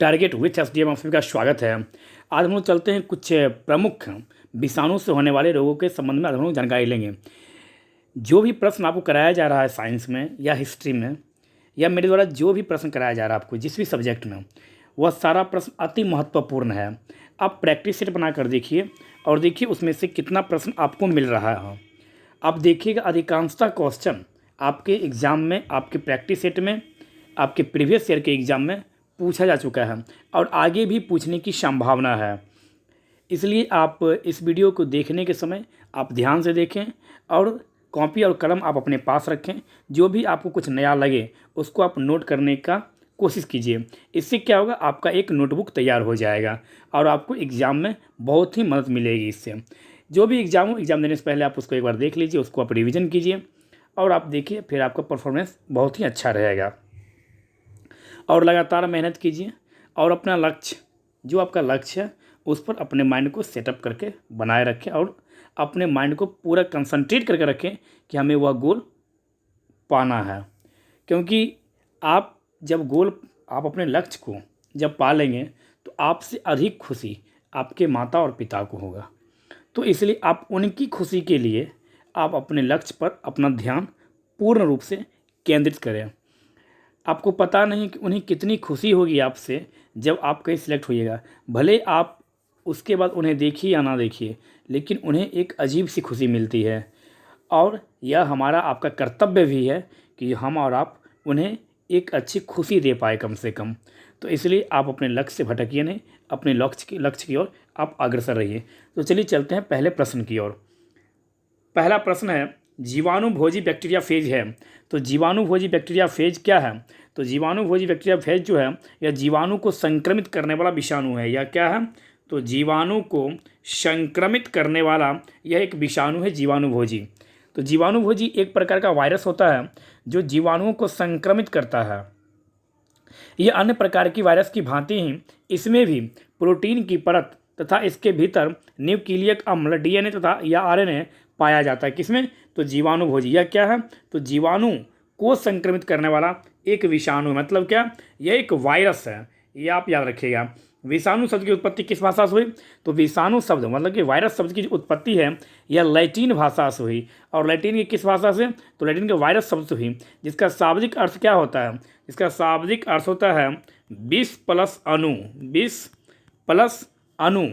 Target with SDM आप सभी का स्वागत है। आज हम लोग चलते हैं कुछ प्रमुख विषाणु से होने वाले रोगों के संबंध में आज हम लोग जानकारी लेंगे। जो भी प्रश्न आपको कराया जा रहा है साइंस में या हिस्ट्री में या मेरे द्वारा जो भी प्रश्न कराया जा रहा है आपको जिस भी सब्जेक्ट में, वह सारा प्रश्न अति महत्वपूर्ण है। आप प्रैक्टिस सेट बना कर देखिए और देखिए उसमें से कितना प्रश्न आपको मिल रहा है। आप देखिएगा अधिकांशतः क्वेश्चन आपके एग्ज़ाम में, आपके प्रैक्टिस सेट में, आपके प्रीवियस ईयर के एग्ज़ाम में पूछा जा चुका है और आगे भी पूछने की संभावना है। इसलिए आप इस वीडियो को देखने के समय आप ध्यान से देखें और कॉपी और कलम आप अपने पास रखें। जो भी आपको कुछ नया लगे उसको आप नोट करने का कोशिश कीजिए। इससे क्या होगा, आपका एक नोटबुक तैयार हो जाएगा और आपको एग्ज़ाम में बहुत ही मदद मिलेगी। इससे जो भी एग्ज़ाम हो, एग्ज़ाम देने से पहले आप उसको एक बार देख लीजिए, उसको आप रिवीजन कीजिए और आप देखिए फिर आपका परफॉर्मेंस बहुत ही अच्छा रहेगा। और लगातार मेहनत कीजिए और अपना लक्ष्य, जो आपका लक्ष्य है उस पर अपने माइंड को सेटअप करके बनाए रखें और अपने माइंड को पूरा कंसंट्रेट करके रखें कि हमें वह गोल पाना है। क्योंकि आप जब आप अपने लक्ष्य को जब पा लेंगे तो आपसे अधिक खुशी आपके माता और पिता को होगा। तो इसलिए आप उनकी खुशी के लिए आप अपने लक्ष्य पर अपना ध्यान पूर्ण रूप से केंद्रित करें। आपको पता नहीं कि उन्हें कितनी खुशी होगी आपसे जब आप कहीं सिलेक्ट होइएगा। भले आप उसके बाद उन्हें देखिए या ना देखिए, लेकिन उन्हें एक अजीब सी खुशी मिलती है और यह हमारा आपका कर्तव्य भी है कि हम और आप उन्हें एक अच्छी खुशी दे पाए कम से कम। तो इसलिए आप अपने लक्ष्य से भटकिए नहीं, अपने लक्ष्य की ओर आप अग्रसर रहिए। तो चलिए चलते हैं पहले प्रश्न की ओर। पहला प्रश्न है, जीवाणुभोजी बैक्टीरिया फेज है। तो जीवाणुभोजी बैक्टीरिया फेज क्या है? तो जीवाणुभोजी बैक्टीरिया फेज जो है यह जीवाणु को संक्रमित करने वाला विषाणु है। यह क्या है? तो जीवाणु को संक्रमित करने वाला यह एक विषाणु है जीवाणुभोजी। तो जीवाणुभोजी एक प्रकार का वायरस होता है जो जीवाणुओं को संक्रमित करता है। यह अन्य प्रकार की वायरस की भांति ही इसमें भी प्रोटीन की परत तथा इसके भीतर न्यूक्लियक अम्ल डीएनए तथा या आरएनए पाया जाता है। किसमें? तो जीवाणुभोजी। यह क्या है? तो जीवाणु को संक्रमित करने वाला एक विषाणु। मतलब क्या? यह एक वायरस है। यह आप याद रखिएगा। विषाणु शब्द की उत्पत्ति किस भाषा से हुई? तो विषाणु शब्द मतलब कि वायरस शब्द की जो उत्पत्ति है यह लैटिन भाषा से हुई। और लैटिन की किस भाषा से? तो लैटिन के वायरस शब्द से हुई, जिसका शाब्दिक अर्थ क्या होता है? इसका शाब्दिक अर्थ होता है 20 प्लस अणु। 20 प्लस अणु।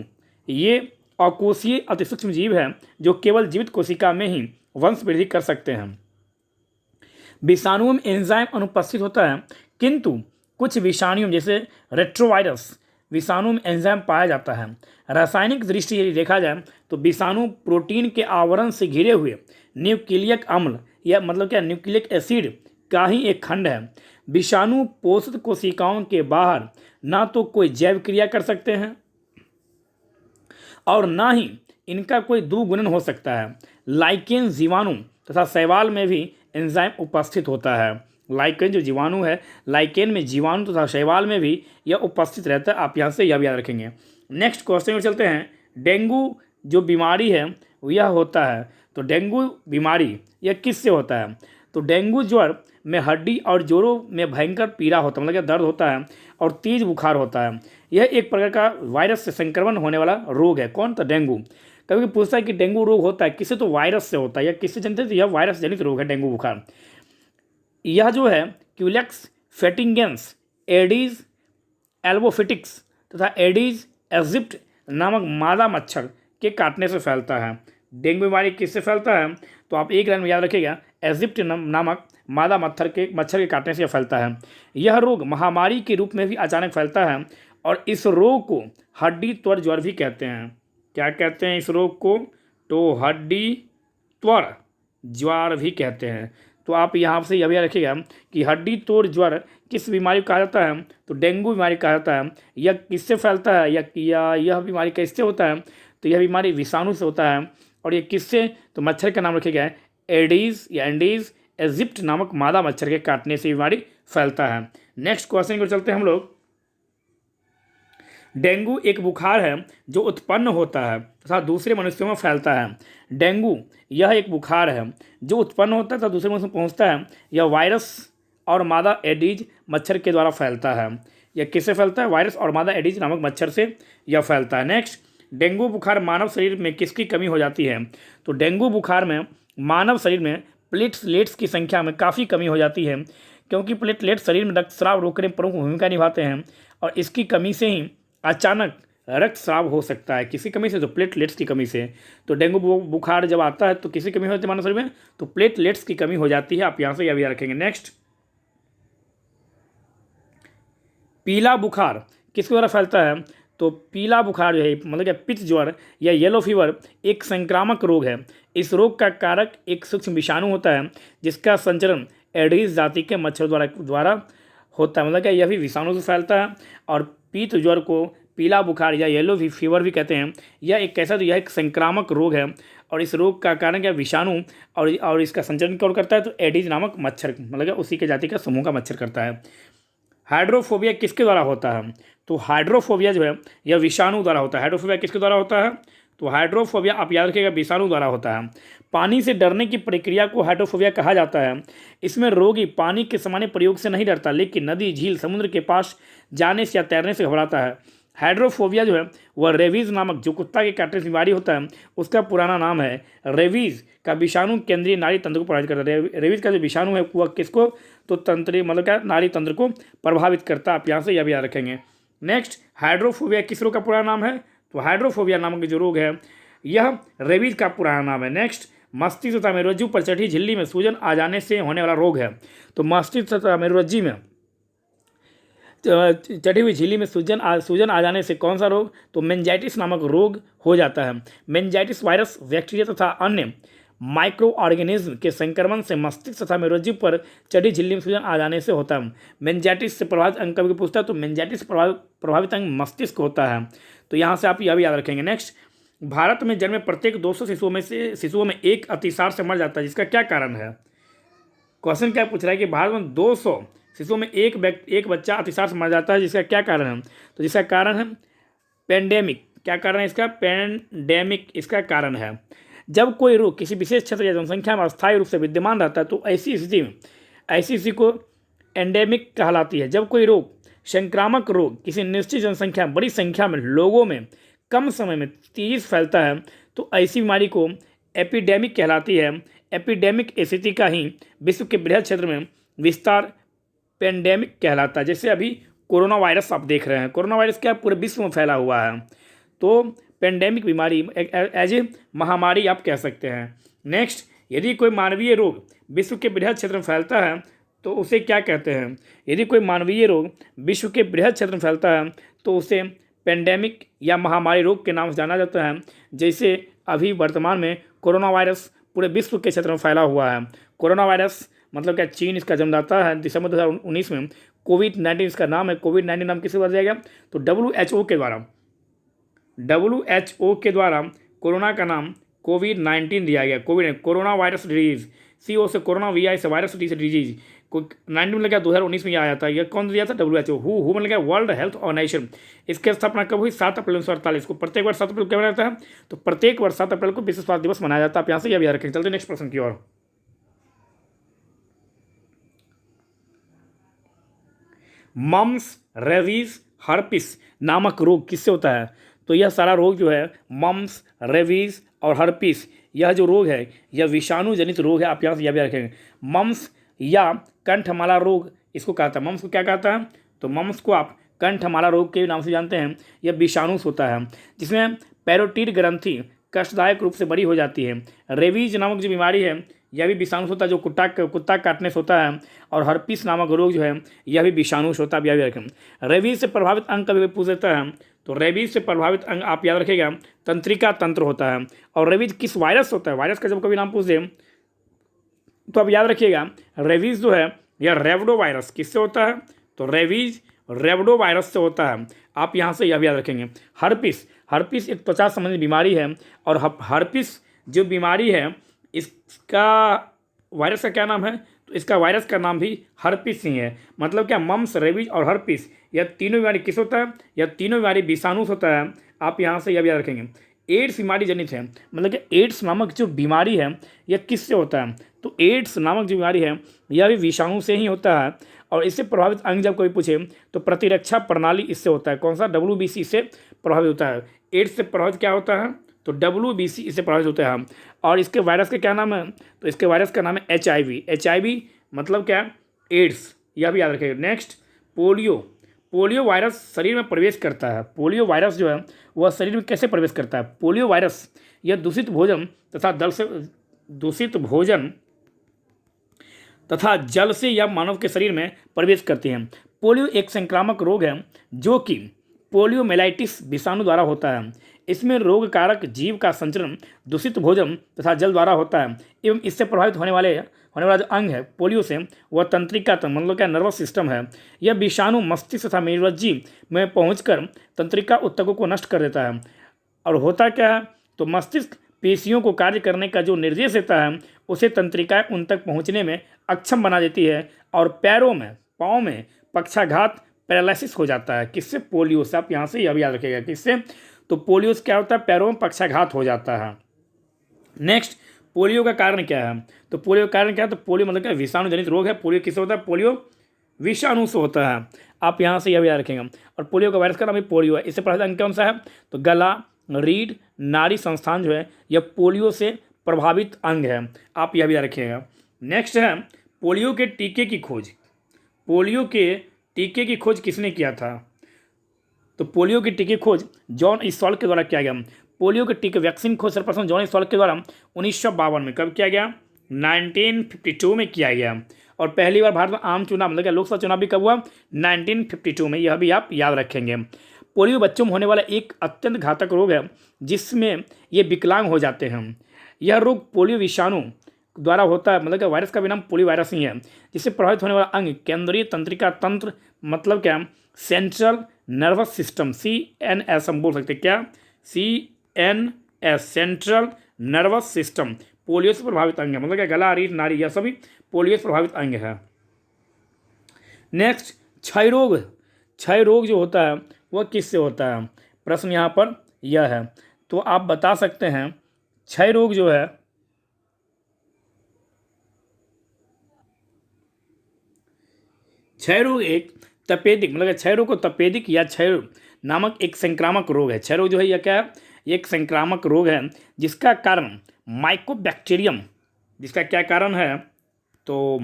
ये अकोषीय अतिसूक्ष्म जीव है जो केवल जीवित कोशिका में ही वंश वृद्धि कर सकते हैं। विषाणुओं में एंजाइम अनुपस्थित होता है, किंतु कुछ विषाणुओं जैसे रेट्रोवायरस विषाणु में एंजाइम पाया जाता है। रासायनिक दृष्टि यदि देखा जाए तो विषाणु प्रोटीन के आवरण से घिरे हुए न्यूक्लियक अम्ल या मतलब क्या न्यूक्लिक एसिड का ही एक खंड है। विषाणु पोषित कोशिकाओं के बाहर ना तो कोई जैव क्रिया कर सकते हैं और ना ही इनका कोई द्विगुणन हो सकता है। लाइकेन जीवाणु तथा शैवाल में भी एंजाइम उपस्थित होता है। लाइकेन जो जीवाणु है, लाइकेन में जीवाणु तथा शैवाल में भी यह उपस्थित रहता है। आप यहाँ से यह भी याद रखेंगे। नेक्स्ट क्वेश्चन में चलते हैं। डेंगू जो बीमारी है यह होता है। तो डेंगू बीमारी यह किससे होता है? तो डेंगू ज्वर में हड्डी और जोड़ों में भयंकर पीड़ा होता है, मतलब क्या दर्द होता है और तेज बुखार होता है। यह एक प्रकार का वायरस से संक्रमण होने वाला रोग है। कौन? तो डेंगू। कभी पूछता है कि डेंगू रोग होता है किससे? तो वायरस से होता है। यह किससे जनित है? तो यह वायरस जनित रोग है डेंगू बुखार। यह जो है क्यूलेक्स फेटिंगेंस, एडीज एल्बोफिटिक्स तथा एडीज एजिप्ट नामक मादा मच्छर के काटने से फैलता है। डेंगू बीमारी किससे फैलता है? तो आप एक लाइन में याद रखिएगा, एजिप्ट नामक मादा मच्छर के काटने से फैलता है। यह रोग महामारी के रूप में भी अचानक फैलता है और इस रोग को हड्डी त्वर ज्वर भी कहते हैं। क्या कहते हैं इस रोग को? तो हड्डी त्वर ज्वर भी कहते हैं। तो आप यहाँ से यह भी याद रखिएगा कि हड्डी तोड़ ज्वर किस बीमारी को कहा जाता है? तो डेंगू बीमारी कहा जाता है। यह किससे फैलता है या यह बीमारी कैसे होता है? तो यह बीमारी विषाणु से होता है। और ये किससे? तो मच्छर का नाम रखा गया है एडीज या एंडीज एजिप्ट नामक मादा मच्छर के काटने से बीमारी फैलता है। नेक्स्ट क्वेश्चन को चलते हैं हम लोग। डेंगू एक बुखार है जो उत्पन्न होता है तथा दूसरे मनुष्यों में फैलता है। डेंगू यह एक बुखार है जो उत्पन्न होता है तथा दूसरे मनुष्यों में पहुंचता है। यह वायरस और मादा एडीज मच्छर के द्वारा फैलता है। यह किससे फैलता है? वायरस और मादा एडिज नामक मच्छर से यह फैलता है। नेक्स्ट, डेंगू बुखार मानव शरीर में किसकी कमी हो जाती है? तो डेंगू बुखार में मानव शरीर में प्लेटलेट्स की संख्या में काफ़ी कमी हो जाती है, क्योंकि प्लेटलेट्स शरीर में रक्तस्राव रोकने में प्रमुख भूमिका निभाते हैं और इसकी कमी से ही अचानक रक्तस्राव हो सकता है। किसी कमी से? तो प्लेटलेट्स की कमी से। तो डेंगू बुखार जब आता है तो किसी कमी होती है मानव शरीर में? तो प्लेटलेट्स की कमी हो जाती है। आप यहाँ से यह भी याद रखेंगे। नेक्स्ट, पीला बुखार किसके द्वारा फैलता है? तो पीला बुखार जो है मतलब क्या पित्त ज्वर या येलो फीवर एक संक्रामक रोग है। इस रोग का कारक एक सूक्ष्म विषाणु होता है जिसका संचरण एडीज जाति के मच्छर द्वारा होता है। मतलब क्या यह भी विषाणु से फैलता है। और पित्त ज्वर को पीला बुखार या येलो फीवर भी कहते हैं। यह एक कैसा? तो यह एक संक्रामक रोग है और इस रोग का कारण क्या? विषाणु और इसका संचरण कौन करता है? तो एडीज नामक मच्छर, मतलब क्या उसी के जाति का समूह का मच्छर करता है। हाइड्रोफोबिया किसके द्वारा होता है? तो हाइड्रोफोबिया जो है यह विषाणु द्वारा होता है। हाइड्रोफोबिया किसके द्वारा होता है? तो हाइड्रोफोबिया आप याद रखिएगा विषाणु द्वारा होता है। पानी से डरने की प्रक्रिया को हाइड्रोफोबिया कहा जाता है। इसमें रोगी पानी के सामान्य प्रयोग से नहीं डरता, लेकिन नदी, झील, समुद्र के पास जाने से या तैरने से घबराता है। हाइड्रोफोबिया जो है वह रेबीज नामक जो कुत्ता के काटने से बीमारी होता है उसका पुराना नाम है। रेबीज का विषाणु केंद्रीय नाड़ी तंत्र को प्रभावित करता है। रेबीज का जो विषाणु है वह किसको? तो तंत्रीय मतलब क्या नाड़ी तंत्र को प्रभावित करता है। आप यहाँ से यह भी याद रखेंगे। नेक्स्ट, हाइड्रोफोबिया किस रोग का पुराना नाम है? तो हाइड्रोफोबिया नामक जो रोग है यह रेबीज का पुराना नाम है। नेक्स्ट, मस्तिष्क तथा मेरुरज्जु पर चढ़ी झिल्ली में सूजन आ जाने से होने वाला रोग है। तो मस्तिष्क तथा मेरुरज्जु में चढ़ी हुई झिल्ली में सूजन आ जाने से कौन सा रोग? तो मेनिंजाइटिस नामक रोग हो जाता है। मेनिंजाइटिस वायरस, बैक्टीरिया तथा अन्य माइक्रो ऑर्गेनिज्म के संक्रमण से मस्तिष्क तथा मेरुरज्जु पर चढ़ी झिल्ली में सूजन आ जाने से होता है। मेनिंजाइटिस से प्रभावित अंग कभी पूछता है तो मेनिंजाइटिस प्रभावित अंग मस्तिष्क होता है। तो यहाँ से आप यह भी याद रखेंगे। नेक्स्ट, भारत में जन्मे प्रत्येक 200 शिशुओं में एक अतिसार से मर जाता है, जिसका क्या कारण है? क्वेश्चन क्या पूछ रहा है कि भारत में 200 शिशुओं में एक बच्चा अतिसार से मर जाता है, जिसका क्या कारण है? तो जिसका कारण है पेंडेमिक। क्या कारण है इसका? पेंडेमिक इसका कारण है। जब कोई रोग किसी विशेष क्षेत्र या जनसंख्या में अस्थायी रूप से विद्यमान रहता है तो ऐसी स्थिति को एंडेमिक कहलाती है। जब कोई रोग, संक्रामक रोग किसी निश्चित जनसंख्या बड़ी संख्या में लोगों में कम समय में तेजी से फैलता है तो ऐसी बीमारी को एपिडेमिक कहलाती है। एपिडेमिक स्थिति का ही विश्व के बृहद क्षेत्र में विस्तार पेंडेमिक कहलाता है। जैसे अभी कोरोना वायरस आप देख रहे हैं, कोरोना वायरस क्या पूरे विश्व में फैला हुआ है, तो पेंडेमिक बीमारी एज ए महामारी आप कह सकते हैं। नेक्स्ट, यदि कोई मानवीय रोग विश्व के बृहद क्षेत्र में फैलता है तो उसे क्या कहते हैं? यदि कोई मानवीय रोग विश्व के बृहद क्षेत्र में फैलता है तो उसे पेंडेमिक या महामारी रोग के नाम से जाना जाता है। जैसे अभी वर्तमान में कोरोना वायरस पूरे विश्व के क्षेत्र में फैला हुआ है। कोरोना वायरस मतलब क्या? चीन इसका जन्मदाता है। दिसंबर 2019 में कोविड-19 इसका नाम है। कोविड-19 नाम किससे बताया गया? तो WHO के द्वारा कोरोना का नाम कोविड-19 दिया गया। कोरोना वायरस डिजीज, CO से कोरोना, VI से वायरस, D से डिजीज। 19 में लगा 2019 में यह आया था। यह कौन दिया था? WHO। हु मतलब क्या? World Health Organization. इसकी स्थापना कब हुई? 7 अप्रैल 1948 को। प्रत्येक वर्ष 7 अप्रैल को मनाया जाता है, तो प्रत्येक वर्ष 7 अप्रैल को विश्व स्वास्थ्य दिवस मनाया जाता है। आप यहाँ से यह भी याद रखेंगे। चलते नेक्स्ट प्रश्न की ओर। मम्स, रेबीज, हर्पिस नामक रोग किससे होता है? तो यह सारा रोग जो है मम्स, रेबीज और हर्पिस, यह जो रोग है यह विषाणु जनित रोग है। आप यहाँ से यह भी रखेंगे। मम्स या कंठमाला रोग इसको कहता है। मम्स को क्या कहता है? तो मम्स को आप कंठमाला रोग के नाम से जानते हैं। यह विषाणु से होता है जिसमें पैरोटिड ग्रंथि कष्टदायक रूप से बड़ी हो जाती है। रेबीज नामक जो बीमारी है यह भी विषाणु होता है जो कुत्ता काटने से होता है। और हर्पिस नामक रोग जो है यह भी विषाणु से होता है। आप याद रखें। रेबीज से प्रभावित अंग कभी पूछ देता है तो रेबीज से प्रभावित अंग आप याद रखिएगा तंत्रिका तंत्र होता है। और रेबीज किस वायरस होता है? वायरस का जब कभी नाम पूछ दे तो आप याद रखिएगा रेबीज जो है यह रेवडो वायरस किससे होता है? तो रेबीज रेवडो वायरस से होता है। आप यहाँ से यह भी याद रखेंगे। हर्पिस एक त्वचा संबंधी बीमारी है और हर्पिस जो बीमारी है इसका वायरस का क्या नाम है? तो इसका वायरस का नाम भी हर्पिस ही है। मतलब क्या? मम्स, रेबीज और हर्पिस यह तीनों बीमारी किस होता है? यह तीनों बीमारी विषाणु से होता है। आप यहाँ से यह भी याद रखेंगे। एड्स बीमारी जनित है, मतलब कि एड्स नामक जो बीमारी है यह किससे होता है? तो एड्स नामक जो बीमारी है यह भी विषाणु से ही होता है। और इससे प्रभावित अंग जब कोई पूछे तो प्रतिरक्षा प्रणाली इससे होता है। कौन सा? WBC से प्रभावित होता है। एड्स से प्रभावित क्या होता है? तो WBC इससे प्रभावित होता है। और इसके वायरस का क्या नाम है? तो इसके वायरस का नाम है HIV। HIV मतलब क्या? एड्स, यह भी याद रखिएगा। Next, polio. पोलियो वायरस शरीर में प्रवेश करता है। पोलियो वायरस जो है वह शरीर में कैसे प्रवेश करता है? पोलियो वायरस यह दूषित भोजन तथा जल से या मानव के शरीर में प्रवेश करती हैं। पोलियो एक संक्रामक रोग है जो कि पोलियोमेलाइटिस विषाणु द्वारा होता है। इसमें रोग कारक जीव का संचरण दूषित भोजन तथा जल द्वारा होता है एवं इससे प्रभावित होने वाला जो अंग है पोलियो से वह तंत्रिका तंत्र मतलब क्या? नर्वस सिस्टम है। यह विषाणु मस्तिष्क तथा मेरुरज्जु में पहुंचकर तंत्रिका ऊतकों को नष्ट कर देता है। और होता क्या है? तो मस्तिष्क पेशियों को कार्य करने का जो निर्देश देता है उसे तंत्रिकाएं उन तक पहुंचने में अक्षम बना देती है और पाँव में पक्षाघात पैरालिसिस हो जाता है। किससे? पोलियो से। आप यहाँ से यह भी याद रखिएगा। किससे? तो पोलियो से क्या होता है? पैरों में पक्षाघात हो जाता है। नेक्स्ट, पोलियो का कारण क्या है? तो पोलियो का कारण क्या है? तो पोलियो मतलब क्या? विषाणु जनित रोग है। पोलियो किससे होता है? पोलियो विषाणु से होता है। आप यहाँ से यह भी याद रखेंगे। और पोलियो का वायरस का नाम भी पोलियो है। इससे प्रभावित अंग कौन सा है? तो गला, रीढ़, नाड़ी संस्थान जो है यह पोलियो से प्रभावित अंग है। आप यह भी याद रखिएगा। नेक्स्ट है पोलियो के टीके की खोज। पोलियो के टीके की खोज किसने किया था? तो पोलियो की टीके खोज जॉन सॉल्क के द्वारा किया गया। पोलियो के टीके वैक्सीन खोज सर्वप्रथम जॉन सॉल्क के द्वारा 1952 में कब किया गया? 1952 में किया गया। और पहली बार भारत में आम चुनाव मतलब लोकसभा चुनाव भी कब हुआ? 1952 में। यह भी आप याद रखेंगे। पोलियो बच्चों में होने वाला एक अत्यंत घातक रोग है जिसमें ये विकलांग हो जाते हैं। यह रोग पोलियो विषाणु द्वारा होता है, मतलब कि वायरस का भी नाम पोलियो वायरस ही है। जिससे प्रभावित होने वाला अंग केंद्रीय तंत्रिका तंत्र मतलब क्या? सेंट्रल नर्वस सिस्टम, CNS हम बोल सकते हैं। क्या? CNS, central nervous system polio से प्रभावित अंग है। मतलब क्या? गला, रीढ़, नाड़ी यह सभी पोलियो से प्रभावित अंग है। नेक्स्ट, क्षय रोग। क्षय रोग जो होता है वह किससे होता है? प्रश्न यहाँ पर यह है। तो आप बता सकते हैं क्षय रोग जो है क्षय रोग एक तपेदिक मतलब क्षय रोग को तपेदिक या क्षय नामक एक संक्रामक रोग है। क्षय रोग जो है यह क्या है? एक संक्रामक रोग है जिसका कारण माइकोबैक्टीरियम, जिसका क्या कारण है? तो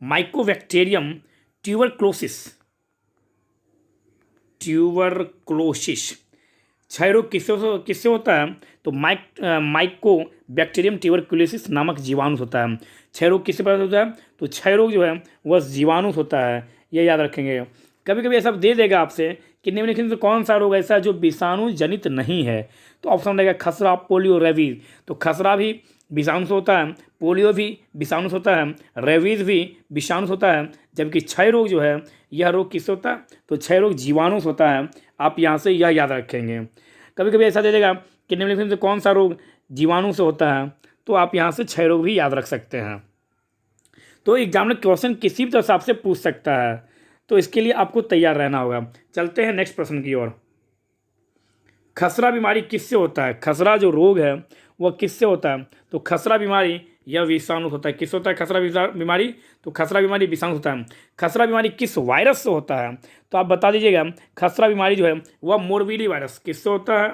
माइकोबैक्टीरियम ट्यूबरक्लोसिस। क्षय रोग किससे होता है? तो माइकोबैक्टीरियम ट्यूबरक्लोसिस नामक जीवाणु होता है। क्षय रोग किससे प्रभावित होता है? तो क्षय रोग जो है वह जीवाणु होता है। यह याद रखेंगे। कभी कभी ऐसा दे देगा आपसे कि निम्नलिखित में कौन सा रोग ऐसा है जो विषाणु जनित नहीं है? तो ऑप्शन रहेगा खसरा, पोलियो, रेबीज। तो खसरा भी विषाणु से होता है, पोलियो भी विषाणु से होता है, रेबीज भी विषाणु से होता है। जबकि क्षय रोग जो है यह रोग किससे होता है? तो क्षय रोग जीवाणु से होता है। आप यहाँ से यह याद रखेंगे। कभी कभी ऐसा दे देगा कि निम्नलिखित में कौन सा रोग जीवाणु से होता है, तो आप यहाँ से क्षय रोग भी याद रख सकते हैं। तो एग्जामिनर क्वेश्चन किसी भी तरह से आपसे पूछ सकता है, तो इसके लिए आपको तैयार रहना होगा। चलते हैं नेक्स्ट प्रश्न की ओर। खसरा बीमारी किससे होता है? खसरा जो रोग है वह किससे होता है? तो खसरा बीमारी यह विषाणु होता है। किस होता है खसरा बीमारी? तो खसरा बीमारी विषाणु होता है। खसरा बीमारी किस वायरस से होता है? तो आप बता दीजिएगा। खसरा बीमारी जो है वह मोरबीली वायरस किससे होता है?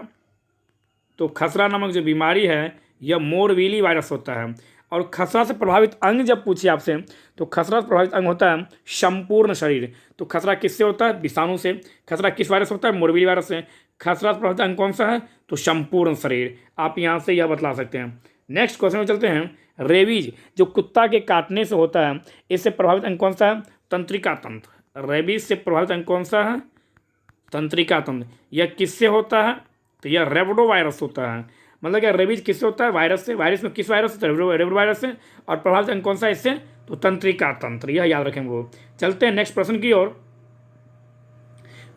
तो खसरा नामक जो बीमारी है यह मोरबीली वायरस होता है। और खसरा से प्रभावित अंग जब पूछे आपसे तो खसरा से प्रभावित अंग होता है संपूर्ण शरीर। तो खसरा किससे होता है? विषाणु से। खसरा किस वायरस होता है? मोरबीली वायरस से। खसरा से प्रभावित अंग कौन सा है? तो संपूर्ण शरीर। आप यहाँ से यह बतला सकते हैं। नेक्स्ट क्वेश्चन में चलते हैं। रेबीज जो कुत्ता के काटने से होता है, इससे प्रभावित अंग कौन सा है? तंत्रिका तंत्र। रेबीज से प्रभावित अंग कौन सा है? तंत्रिका तंत्र। यह किससे होता है? तो यह रेबडो वायरस होता है। मतलब क्या रेबीज किससे होता है? वायरस से। वायरस में किस वायरस से? रेबडो वायरस से। और प्रभावित अंग कौन सा है इससे? तो तंत्रिका तंत्र। यह याद रखेंगे वो। चलते हैं नेक्स्ट प्रश्न की ओर।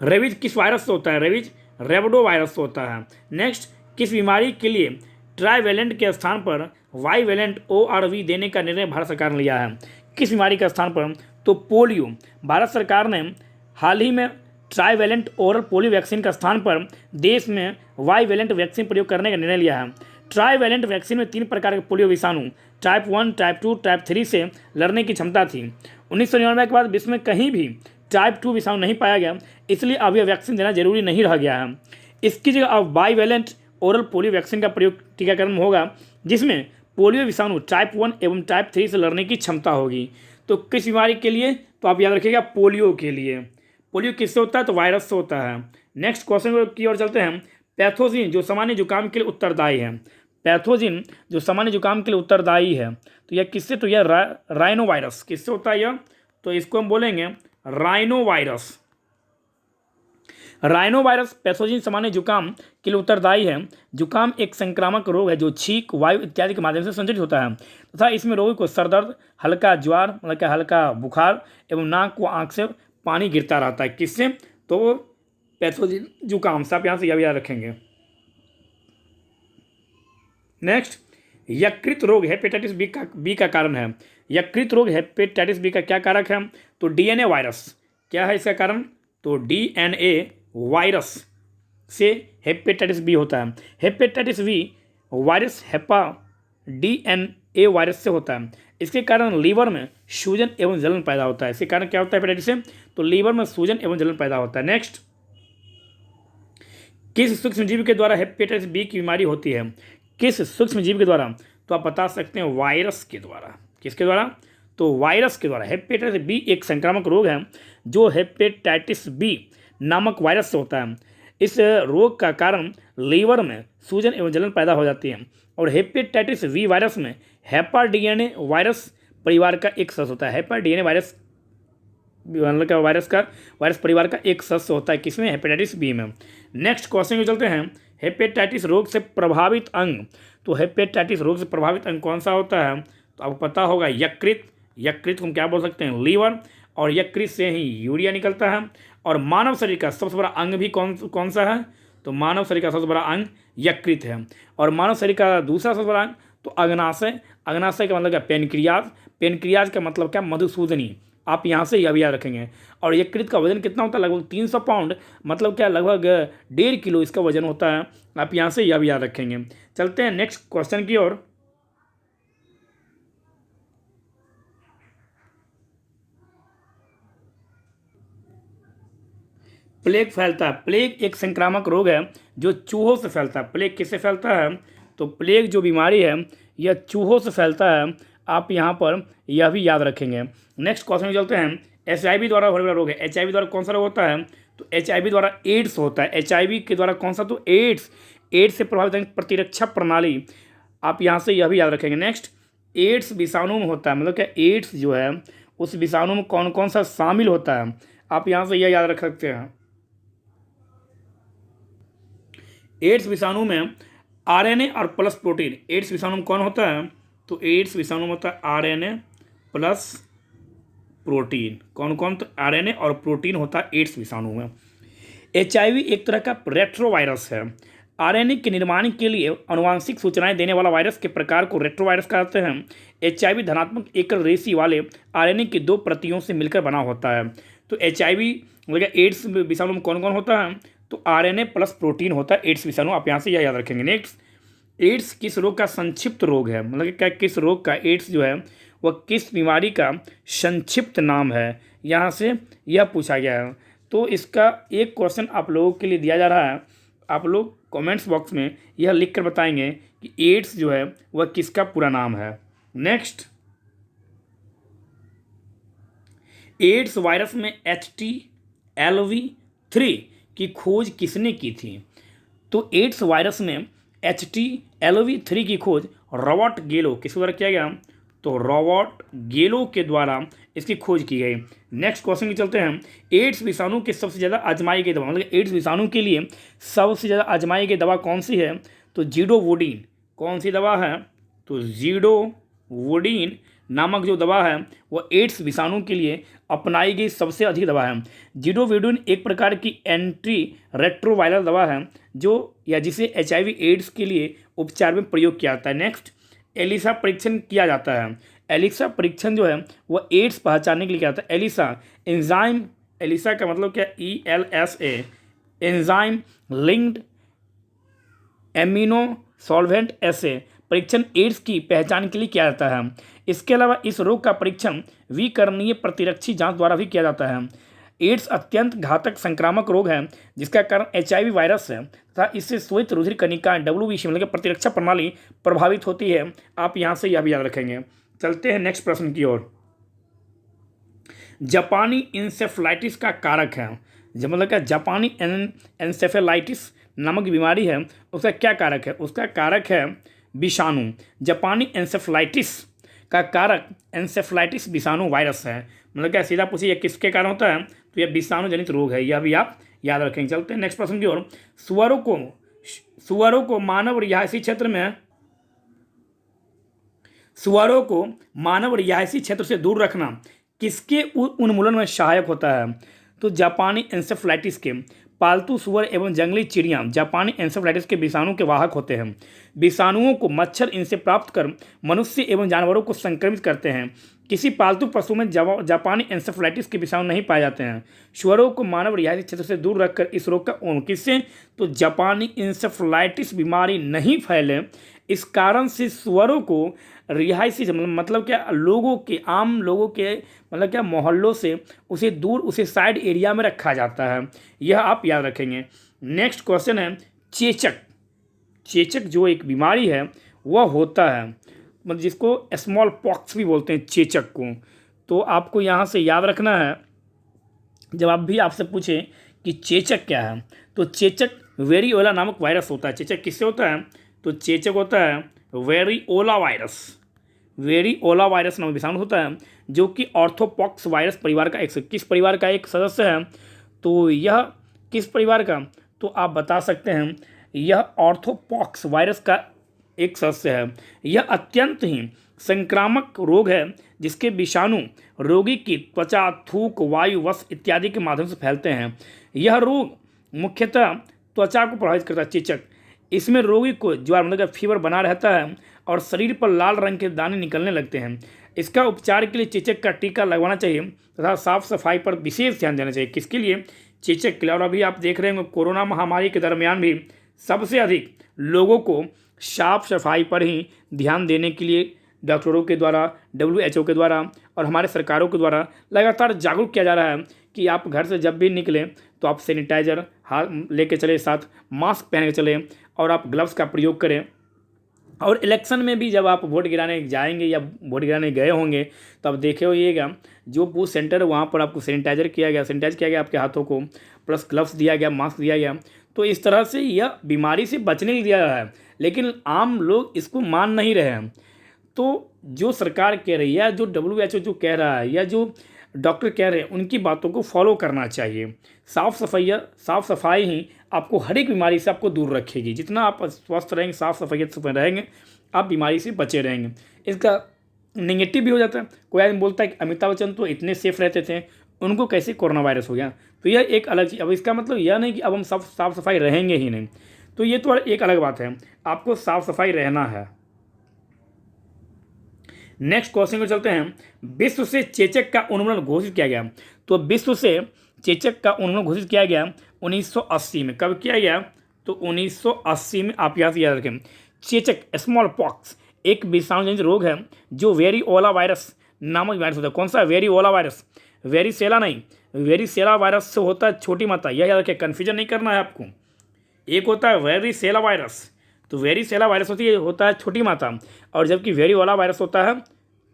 रेबीज किस वायरस से होता है? रेबीज रेबडो वायरस से होता है। नेक्स्ट, किस बीमारी के लिए ट्राइवेलेंट के स्थान पर वाइवेलेंट ORV देने का निर्णय भारत सरकार ने लिया है? किस बीमारी के स्थान पर? तो पोलियो। भारत सरकार ने हाल ही में ट्राईवैलेंट ओरल पोलियो वैक्सीन का स्थान पर देश में वाईवैलेंट वैक्सीन प्रयोग करने का निर्णय लिया है। ट्राईवैलेंट वैक्सीन में 3 प्रकार के पोलियो विषाणु टाइप 1, टाइप 2, टाइप 3 से लड़ने की क्षमता थी। 1999 के बाद विश्व में कहीं भी टाइप 2 विषाणु नहीं पाया गया, इसलिए अब यह वैक्सीन देना जरूरी नहीं रह गया है। इसकी जगह अब बाईवैलेंट ओरल पोलियो वैक्सीन का प्रयोग टीकाकरण में होगा, जिसमें पोलियो विषाणु टाइप 1 एवं टाइप 3 से लड़ने की क्षमता होगी। तो किस बीमारी के लिए? तो आप याद रखिएगा, पोलियो के लिए। पोलियो किससे होता है? तो वायरस से होता है। नेक्स्ट क्वेश्चन की ओर चलते हैं। पैथोजिन जो सामान्य जुकाम के लिए उत्तरदायी है। पैथोजिन जो सामान्य जुकाम के लिए उत्तरदायी है, तो यह किससे? तो यह राइनो वायरस। किससे होता है यह? तो इसको हम बोलेंगे rhino virus. Rhino virus pathogen सामान्य जुकाम के लिए उत्तरदायी है। जुकाम एक संक्रामक रोग है जो छींक, वायु इत्यादि के माध्यम से संचालित होता है तथा इसमें रोगी को सर दर्द, हल्का ज्वार मतलब कि हल्का बुखार एवं नाक व आंख से पानी गिरता रहता है। किससे? तो पैथोजिन जुकाम से। आप यहाँ से यह याद रखेंगे। नेक्स्ट, यकृत रोग हेपेटाइटिस बी का कारण है। यकृत रोग हेपेटाइटिस बी का क्या कारक है? तो डीएनए वायरस। क्या है इसका कारण? तो डीएनए वायरस से हेपेटाइटिस बी होता है। Hepatitis B virus DNA virus से होता है। इसके कारण लीवर में सूजन एवं जलन पैदा होता है। इसके कारण क्या होता है हेपेटाइटिस से? तो लीवर में सूजन एवं जलन पैदा होता है। नेक्स्ट, किस सूक्ष्मजीव के द्वारा हेपेटाइटिस बी की बीमारी होती है? किस सूक्ष्मजीव के द्वारा? तो आप बता सकते हैं वायरस के द्वारा। किसके द्वारा? तो वायरस के द्वारा। हेपेटाइटिस बी एक संक्रामक रोग है जो हेपेटाइटिस बी नामक वायरस से होता है। इस रोग का कारण लीवर में सूजन एवं जलन पैदा हो जाती है। और हेपेटाइटिस बी वायरस में हेपाडीएनए वायरस परिवार का एक सदस्य होता है। हेपाडीएनए वायरस मतलब वायरस परिवार का एक सदस्य होता है। किसमें? हेपेटाइटिस बी में। नेक्स्ट क्वेश्चन में चलते हैं। हेपेटाइटिस रोग से प्रभावित अंग। तो हेपेटाइटिस रोग से प्रभावित अंग कौन सा होता है? तो आपको पता होगा यकृत। यकृत को हम क्या बोल सकते हैं? लीवर। और यकृत से ही यूरिया निकलता है। और मानव शरीर का सबसे बड़ा अंग भी कौन सा है? तो मानव शरीर का सबसे बड़ा अंग यकृत है। और मानव शरीर का दूसरा सबसे बड़ा अंग तो अग्नाशय। अग्नाशय का मतलब क्या? पेनक्रियाज। पेनक्रियाज का मतलब क्या? मधुसूदनी। आप यहाँ से यह भी याद रखेंगे। और यकृत का वजन कितना होता है? लगभग 300 पाउंड, मतलब क्या? लगभग 1.5 किलो इसका वजन होता है। आप यहाँ से यह भी याद रखेंगे। चलते हैं नेक्स्ट क्वेश्चन की ओर। प्लेग फैलता है। प्लेग एक संक्रामक रोग है जो चूहों से फैलता है। प्लेग किससे फैलता है? तो प्लेग जो बीमारी है यह चूहों से फैलता है। आप यहाँ पर यह भी याद रखेंगे। नेक्स्ट क्वेश्चन में चलते हैं। एचआईवी द्वारा होने वाला रोग है। एचआईवी द्वारा कौन सा रोग होता है? तो एचआईवी द्वारा एड्स होता है। एचआईवी के द्वारा कौन सा? तो एड्स। एड्स से प्रभावित प्रतिरक्षा प्रणाली। आप यहाँ से यह भी याद रखेंगे। नेक्स्ट, एड्स विषाणु में होता है। मतलब क्या? एड्स जो है उस विषाणु में कौन कौन सा शामिल होता है? आप यहाँ से यह याद रख सकते हैं। एड्स विषाणु में आरएनए और प्लस प्रोटीन। एड्स विषाणु में कौन होता है? तो एड्स विषाणु में होता है आरएनए प्लस प्रोटीन। कौन कौन? तो आरएनए और प्रोटीन होता है एड्स विषाणु में। एचआईवी एक तरह का रेट्रोवायरस है। आरएनए के निर्माण के लिए आनुवांशिक सूचनाएं देने वाला वायरस के प्रकार को रेट्रोवायरस कहते हैं। एचआईवी धनात्मक एकल रेशी वाले आरएनए की 2 प्रतियों से मिलकर बना होता है। तो एचआईवी मतलब एड्स विषाणु में कौन कौन होता है? तो आरएनए प्लस प्रोटीन होता है एड्स विषाणु। आप यहाँ से यह याद रखेंगे। नेक्स्ट, एड्स किस रोग का संक्षिप्त रोग है? मतलब क्या? किस रोग का? एड्स जो है वह किस बीमारी का संक्षिप्त नाम है? यहाँ से यह पूछा गया है। तो इसका एक क्वेश्चन आप लोगों के लिए दिया जा रहा है। आप लोग कमेंट्स बॉक्स में यह लिख कर बताएंगे कि एड्स जो है वह किसका पूरा नाम है। नेक्स्ट, एड्स वायरस में HTLV3 की खोज किसने की थी? तो एड्स वायरस में HTLV3 की खोज रॉबर्ट गेलो किसके द्वारा किया गया? तो रॉबर्ट गेलो के द्वारा इसकी खोज की गई। नेक्स्ट क्वेश्चन की चलते हैं। एड्स विषाणु की सबसे ज़्यादा आजमाई गई दवा। मतलब एड्स विषाणु के लिए सबसे ज़्यादा आजमाई गई दवा कौन सी है? तो जीडोवोडिन। कौन सी दवा है? तो जीडोवोडिन नामक जो दवा है वह एड्स विषाणु के लिए अपनाई गई सबसे अधिक दवा है। जीडोवोडिन एक प्रकार की एंटी रेट्रोवायरल दवा है जिसे HIV एड्स के लिए उपचार में प्रयोग किया जाता है। नेक्स्ट, एलिसा परीक्षण किया जाता है। एलिसा परीक्षण जो है वह एड्स पहचानने के लिए किया जाता है। एलिसा एंजाइम एलिसा का मतलब क्या, ELSA, enzyme linked amino solvent assay परीक्षण एड्स की पहचान के लिए किया जाता है। इसके अलावा इस रोग का परीक्षण विकर्णीय प्रतिरक्षी जांच द्वारा भी किया जाता है। एड्स अत्यंत घातक संक्रामक रोग है जिसका कारण HIV वायरस है तथा इससे श्वेत रुधिर कणिका WBC मतलब कि प्रतिरक्षा प्रणाली प्रभावित होती है। आप यहाँ से यह भी याद रखेंगे। चलते हैं नेक्स्ट प्रश्न की ओर। जापानी इंसेफेलाइटिस का कारक है, जब मतलब क्या जापानी इंसेफेलाइटिस नामक बीमारी है, उसका क्या कारक है? उसका कारक है विषाणु। जापानी इंसेफेलाइटिस का कारक इंसेफेलाइटिस विषाणु वायरस है। मतलब क्या सीधा पूछिए यह किसके कारण होता है, तो यह विषाणु जनित रोग है, यह भी आप याद रखेंगे। चलते हैं नेक्स्ट प्रश्न की ओर। सुअरों को मानव रिहायशी क्षेत्र से दूर रखना किसके उन्मूलन में सहायक होता है? तो जापानी इंसेफेलाइटिस के पालतू सुअर एवं जंगली चिड़ियाँ जापानी इंसेफेलाइटिस के विषाणु के वाहक होते हैं। विषाणुओं को मच्छर इनसे प्राप्त कर मनुष्य एवं जानवरों को संक्रमित करते हैं। किसी पालतू पशु में जापानी इंसेफेलाइटिस के विषाणु नहीं पाए जाते हैं। सुअरों को मानव रिहायशी क्षेत्र से दूर रखकर इस रोग का किससे, तो जापानी इंसेफेलाइटिस बीमारी नहीं फैले इस कारण से सुअरों को रिहायशी मतलब क्या आम लोगों के मतलब क्या मोहल्लों से उसे दूर उसे साइड एरिया में रखा जाता है। यह आप याद रखेंगे। नेक्स्ट क्वेश्चन है चेचक जो एक बीमारी है वह होता है मतलब जिसको स्मॉल पॉक्स भी बोलते हैं चेचक को। तो आपको यहाँ से याद रखना है जब आप भी आपसे पूछे कि चेचक क्या है, तो चेचक वेरियोला नामक वायरस होता है। चेचक किससे होता है, तो चेचक होता है वेरियोला वायरस नामक विषाणु होता है जो कि ऑर्थोपॉक्स वायरस परिवार का किस परिवार का एक सदस्य है? तो यह किस परिवार का, तो आप बता सकते हैं यह ऑर्थोपॉक्स वायरस का एक सदस्य है। यह अत्यंत ही संक्रामक रोग है जिसके विषाणु रोगी की त्वचा, थूक, वायु, वस इत्यादि के माध्यम से फैलते हैं। यह रोग मुख्यतः त्वचा को प्रभावित करता है। चेचक इसमें रोगी को ज्वर मतलब फीवर बना रहता है और शरीर पर लाल रंग के दाने निकलने लगते हैं। इसका उपचार के लिए चेचक का टीका लगवाना चाहिए तथा साफ सफाई पर विशेष ध्यान देना चाहिए। किसके लिए, चेचक के लिए। और अभी आप देख रहे होंगे कोरोना महामारी के दरमियान भी सबसे अधिक लोगों को साफ सफाई पर ही ध्यान देने के लिए डॉक्टरों के द्वारा, WHO के द्वारा और हमारे सरकारों के द्वारा लगातार जागरूक किया जा रहा है कि आप घर से जब भी निकलें तो आप सैनिटाइजर हाथ लेके चले, साथ मास्क पहन के चलें और आप ग्लव्स का प्रयोग करें। और इलेक्शन में भी जब आप वोट गिराने जाएंगे या वोट गिराने गए होंगे तो आप देखे होइएगा जो बूथ सेंटर है वहाँ पर आपको सैनिटाइज किया गया आपके हाथों को, प्लस ग्लव्स दिया गया, मास्क दिया गया। तो इस तरह से यह बीमारी से बचने के लिए दिया है, लेकिन आम लोग इसको मान नहीं रहे हैं। तो जो सरकार कह रही है, जो WHO जो कह रहा है या जो डॉक्टर कह रहे हैं, उनकी बातों को फॉलो करना चाहिए। साफ़ सफाई ही आपको हर एक बीमारी से आपको दूर रखेगी। जितना आप स्वस्थ रहेंगे, साफ़ सफाइयत से रहेंगे, आप बीमारी से बचे रहेंगे। इसका नेगेटिव भी हो जाता है। कोई आदमी बोलता है कि अमिताभ बच्चन तो इतने सेफ रहते थे, उनको कैसे कोरोना वायरस हो गया। तो यह एक अलग चीज़। अब इसका मतलब यह नहीं कि अब हम साफ़ सफाई रहेंगे ही नहीं, तो ये तो एक अलग बात है। आपको साफ़ सफाई रहना है। नेक्स्ट क्वेश्चन को चलते हैं। विश्व से चेचक का उन्मूलन घोषित किया गया। तो विश्व से चेचक का उन्मूलन घोषित किया गया 1980 में। कब किया गया, तो 1980 में। आप यहाँ से याद रखें, चेचक स्मॉल पॉक्स एक विषाणु जनित रोग है जो वेरियोला वायरस नामक वायरस होता है। कौन सा, वेरियोला वायरस, वेरिसेला नहीं, वेरिसेला वायरस से होता है छोटी मात्रा। यह याद रखें, कन्फ्यूजन नहीं करना है आपको। एक होता है वेरिसेला वायरस, तो वेरिसेला वायरस होता है छोटी मात्रा, और जबकि वेरियोला वायरस होता है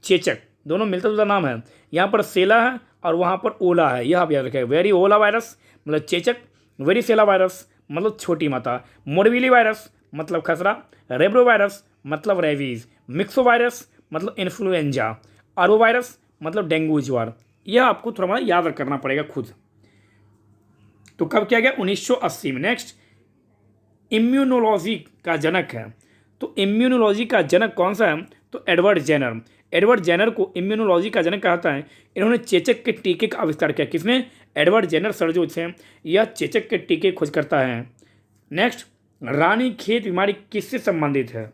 चेचक। दोनों मिलता जुलता नाम है। यहाँ पर सेला है और वहाँ पर ओला है, यह आप याद रखें। वेरियोला वायरस मतलब चेचक, वेरिसेला वायरस मतलब छोटी मात्रा, मोरबीली वायरस मतलब खसरा, रेब्रो वायरस मतलब रेबीज, मिक्सो वायरस मतलब इन्फ्लुएंजा, आरो वायरस मतलब डेंगू ज्वर। यह आपको थोड़ा याद करना पड़ेगा खुद। तो कब किया गया, 1980 में। नेक्स्ट, इम्यूनोलॉजी का जनक है। तो इम्यूनोलॉजी का जनक कौन सा है, तो एडवर्ड जेनर। एडवर्ड जेनर को इम्यूनोलॉजी का जनक कहता है। इन्होंने चेचक के टीके का आविष्कार किया। किसने, एडवर्ड जेनर सर जो थे, यह चेचक के टीके खोज करता है। नेक्स्ट, रानीखेत बीमारी किससे संबंधित है।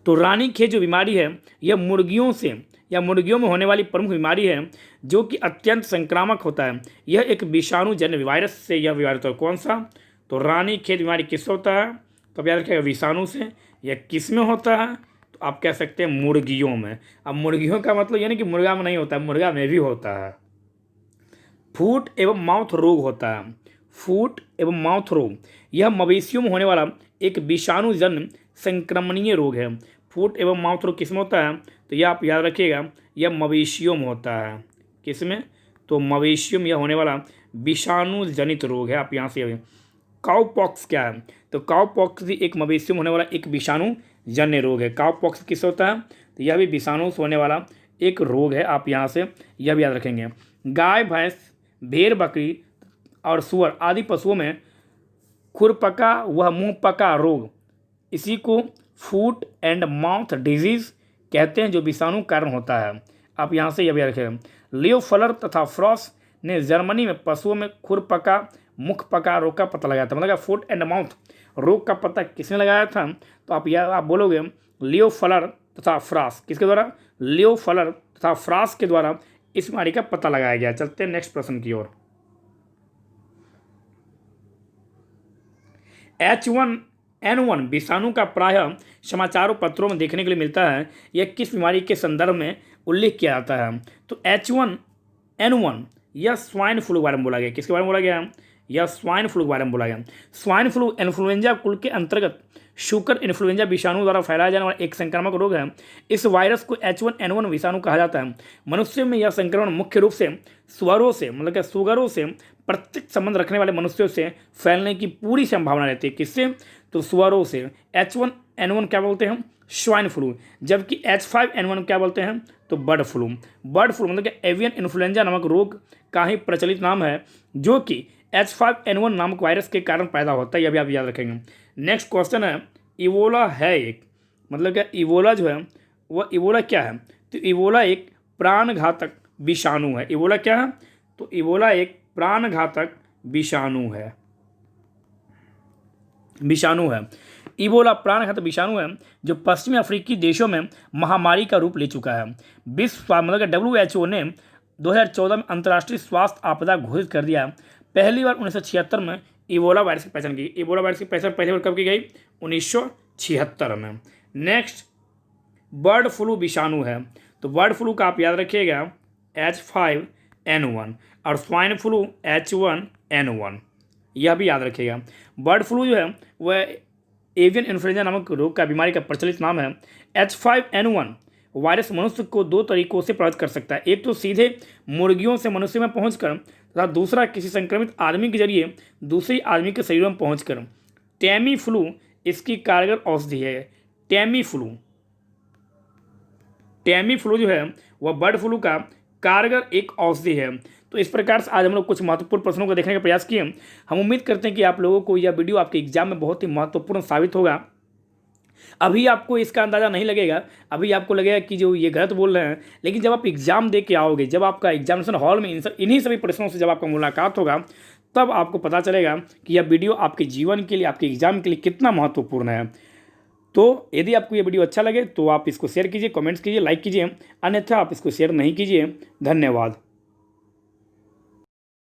तो रानीखेत जो बीमारी है यह मुर्गियों से या मुर्गियों में होने वाली प्रमुख बीमारी है जो कि अत्यंत संक्रामक होता है। यह एक विषाणु जन्य वायरस से यह बीमारी होता है। कौन सा? तो रानीखेत बीमारी किससे होता है? तो अब याद रखिएगा विषाणु से। यह किस में होता है? तो आप कह सकते हैं मुर्गियों में। अब मुर्गियों का मतलब यानी कि मुर्गा में नहीं होता है, मुर्गा में भी होता है। फूट एवं माउथ रोग होता है। फूट एवं माउथ रोग यह मवेशियों में होने वाला एक विषाणुजन्य संक्रमणीय रोग है। फूट एवं माउथ रोग किसमें होता है? तो यह आप याद रखिएगा, यह मवेशियों में होता है। किसमें? तो मवेशियों में यह होने वाला विषाणु जनित रोग है। आप यहाँ से काउ पॉक्स क्या है? तो काउ पॉक्स भी एक मवेशियों में होने वाला एक विषाणु जन्य रोग है। काउ पॉक्स किससे होता है? तो यह भी विषाणु से होने वाला एक रोग है। आप यहाँ से यह भी याद रखेंगे। गाय, भैंस, भेड़, बकरी और सूअर आदि पशुओं में खुरपका व मुंहपका रोग, इसी को फूट एंड माउथ डिजीज कहते हैं, जो विषाणु कारण होता है। आप यहाँ से यह भी रखें। लियो फलर तथा फ्रॉस ने जर्मनी में पशुओं में खुरपका मुखपका रोग का पता लगाया था। मतलब फूट एंड माउथ रोग का पता किसने लगाया था? तो आप बोलोगे लियो फलर तथा फ्रास। किसके द्वारा? लियो फलर तथा फ्रास के द्वारा इस बीमारी का पता लगाया गया। चलते हैं नेक्स्ट प्रश्न की ओर। H1N1 विषाणु का प्रायः समाचारों पत्रों में देखने के लिए मिलता है। यह किस बीमारी के संदर्भ में उल्लेख किया जाता है? तो H1N1 यह स्वाइन फ्लू के बारे में बोला गया। किसके बारे में बोला गया? यह स्वाइन फ्लू के बारे में बोला गया। स्वाइन फ्लू इन्फ्लुएंजा कुल के अंतर्गत शुकर इन्फ्लुएंजा विषाणु द्वारा फैलाया जाने वाला एक संक्रामक रोग है। इस वायरस को H1N1 विषाणु कहा जाता है। मनुष्यों में यह संक्रमण मुख्य रूप से सुअरों से, मतलब कि सुगरों से प्रत्यक्ष संबंध रखने वाले मनुष्यों से फैलने की पूरी संभावना रहती है। किससे? तो सुअरों से। H1N1 क्या बोलते हैं? Swine flu. जबकि H5N1 क्या बोलते हैं? तो बर्ड फ्लू। बर्ड फ्लू मतलब कि एवियन इन्फ्लुएंजा नामक रोग का ही प्रचलित नाम है, जो कि H5N1 नामक वायरस के कारण पैदा होता है। यह भी आप याद रखेंगे। नेक्स्ट क्वेश्चन है, इबोला है एक, मतलब क्या इबोला जो है वह इबोला क्या है? तो इबोला एक प्राणघातक विषाणु है। इबोला क्या है? तो इबोला एक प्राणघातक विषाणु है। इबोला प्राणघातक विषाणु है जो पश्चिमी अफ्रीकी देशों में महामारी का रूप ले चुका है। विश्व मतलब WHO ने 2014 में अंतर्राष्ट्रीय स्वास्थ्य आपदा घोषित कर दिया। पहली बार 1976 में इबोला वायरस की पहचान की। इबोला वायरस की पहचान पहली बार कब की गई? 1976 में। नेक्स्ट बर्ड फ्लू विषाणु है। तो बर्ड फ्लू का आप याद रखिएगा H5N1 और स्वाइन फ्लू H1N1, यह भी याद रखिएगा। बर्ड फ्लू जो है वह एवियन इन्फ्लुएंजा नामक रोग का बीमारी का प्रचलित नाम है। H5N1 वायरस मनुष्य को दो तरीकों से प्रभावित कर सकता है। एक तो सीधे मुर्गियों से मनुष्य में पहुंचकर तथा दूसरा किसी संक्रमित आदमी के जरिए दूसरी आदमी के शरीर में पहुंचकर। टैमी फ्लू इसकी कारगर औषधि है। टैमी फ्लू जो है वह बर्ड फ्लू का कारगर एक औषधि है। तो इस प्रकार से आज हम लोग कुछ महत्वपूर्ण प्रश्नों को देखने का प्रयास किए। हम उम्मीद करते हैं कि आप लोगों को यह वीडियो आपके एग्जाम में बहुत ही महत्वपूर्ण साबित होगा। अभी आपको इसका अंदाज़ा नहीं लगेगा, अभी आपको लगेगा कि जो ये गलत बोल रहे हैं, लेकिन जब आप एग्ज़ाम दे के आओगे, जब आपका एग्जामिनेशन हॉल में इन्हीं सभी प्रश्नों से जब आपका मुलाकात होगा, तब आपको पता चलेगा कि यह वीडियो आपके जीवन के लिए, आपके एग्जाम के लिए कितना महत्वपूर्ण है। तो यदि आपको ये वीडियो अच्छा लगे तो आप इसको शेयर कीजिए, कमेंट्स कीजिए, लाइक कीजिए, अन्यथा आप इसको शेयर नहीं कीजिए। धन्यवाद।